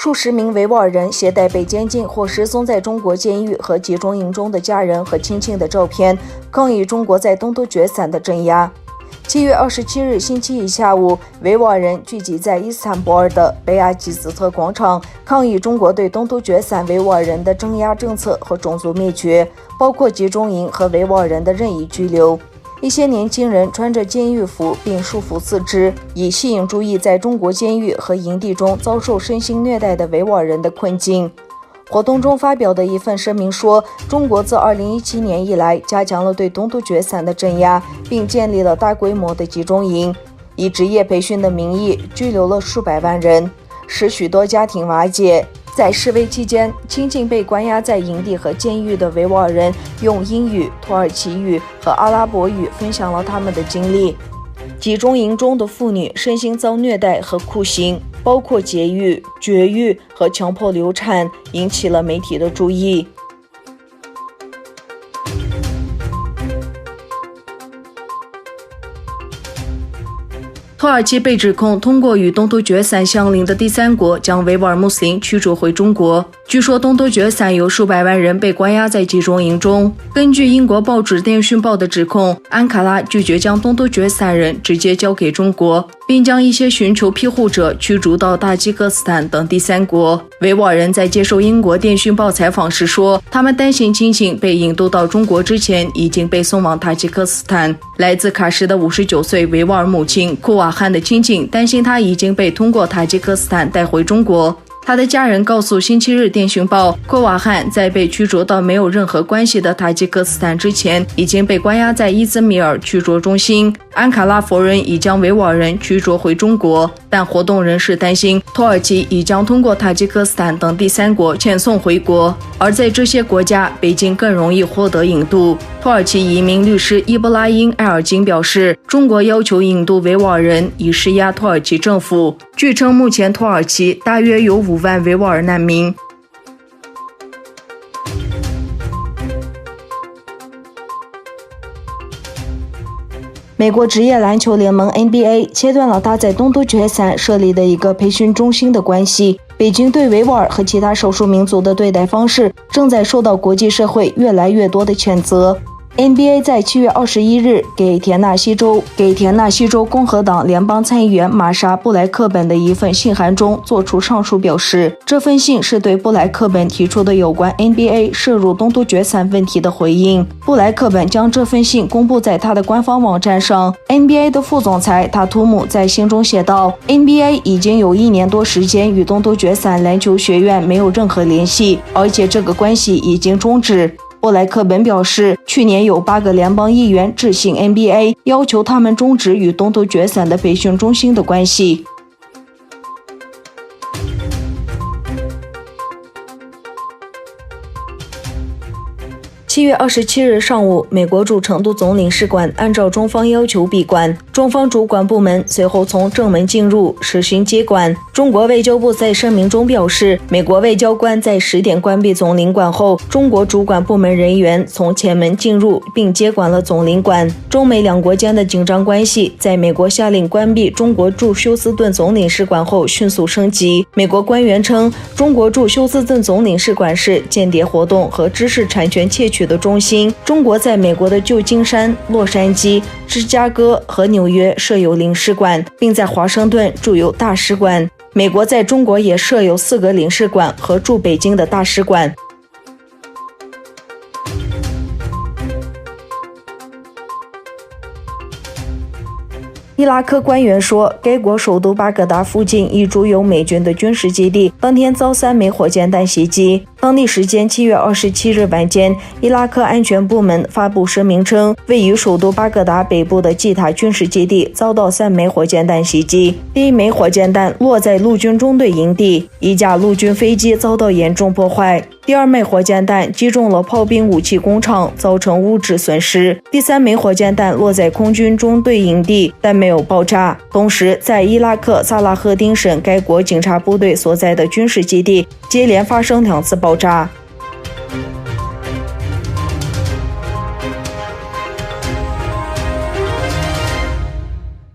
数十名维吾尔人携带被监禁或失踪在中国监狱和集中营中的家人和亲戚的照片，抗议中国在东突厥散的镇压。7月27日星期一下午，维吾尔人聚集在伊斯坦布尔的贝亚吉斯特广场，抗议中国对东突厥散维吾尔人的镇压政策和种族灭绝，包括集中营和维吾尔人的任意拘留。一些年轻人穿着监狱服并束缚四肢，以吸引注意在中国监狱和营地中遭受身心虐待的维吾尔人的困境。活动中发表的一份声明说，中国自2017年以来加强了对东突厥散的镇压，并建立了大规模的集中营，以职业培训的名义拘留了数百万人，使许多家庭瓦解。在示威期间，亲近被关押在营地和监狱的维吾尔人用英语、土耳其语和阿拉伯语分享了他们的经历。集中营中的妇女身心遭虐待和酷刑，包括节育、绝育和强迫流产，引起了媒体的注意。土耳其被指控通过与东突厥散相邻的第三国将维吾尔穆斯林驱逐回中国。据说东突厥散有数百万人被关押在集中营中。根据英国报纸《电讯报》的指控，安卡拉拒绝将东突厥散人直接交给中国，并将一些寻求庇护者驱逐到塔吉克斯坦等第三国。维吾尔人在接受英国《电讯报》采访时说，他们担心亲戚被引渡到中国之前已经被送往塔吉克斯坦。来自喀什的59岁维吾尔母亲库瓦汗的亲戚担心他已经被通过塔吉克斯坦带回中国。他的家人告诉星期日电讯报，库瓦汗在被驱逐到没有任何关系的塔吉克斯坦之前，已经被关押在伊兹密尔驱逐中心。安卡拉否认已将维吾尔人驱逐回中国，但活动人士担心土耳其已将通过塔吉克斯坦等第三国遣送回国，而在这些国家，北京更容易获得引渡。土耳其移民律师伊布拉因·埃尔金表示，中国要求引渡维吾尔人以施压土耳其政府。据称，目前土耳其大约有5万维吾尔难民。美国职业篮球联盟 NBA 切断了他在东突厥散设立的一个培训中心的关系。北京对维吾尔和其他少数民族的对待方式正在受到国际社会越来越多的谴责。NBA 在7月21日给田纳西州共和党联邦参议员玛莎·布莱克本的一份信函中作出上述表示，这份信是对布莱克本提出的有关 NBA 涉入东突厥散问题的回应。布莱克本将这份信公布在他的官方网站上。NBA 的副总裁塔图姆在信中写道， NBA 已经有1年多时间与东突厥散篮球学院没有任何联系，而且这个关系已经终止。布莱克本表示，去年有8个联邦议员致信 NBA， 要求他们终止与东突厥散的培训中心的关系。7月27日上午，美国驻成都总领事馆按照中方要求闭馆，中方主管部门随后从正门进入，实行接管。中国外交部在声明中表示，美国外交官在10点关闭总领馆后，中国主管部门人员从前门进入并接管了总领馆。中美两国间的紧张关系在美国下令关闭中国驻休斯顿总领事馆后迅速升级。美国官员称，中国驻休斯顿总领事馆是间谍活动和知识产权窃取的中心。中国在美国的旧金山、洛杉矶、芝加哥和纽约设有领事馆，并在华盛顿驻有大使馆。美国在中国也设有4个领事馆和驻北京的大使馆。伊拉克官员说，该国首都巴格达附近一驻有美军的军事基地当天遭3枚火箭弹袭击。当地时间7月27日晚间，伊拉克安全部门发布声明称，位于首都巴格达北部的基塔军事基地遭到3枚火箭弹袭击。第1枚火箭弹落在陆军中队营地，一架陆军飞机遭到严重破坏。第2枚火箭弹击中了炮兵武器工厂，造成物质损失。第3枚火箭弹落在空军中队营地，但没有爆炸。同时，在伊拉克萨拉赫丁省该国警察部队所在的军事基地接连发生2次爆炸。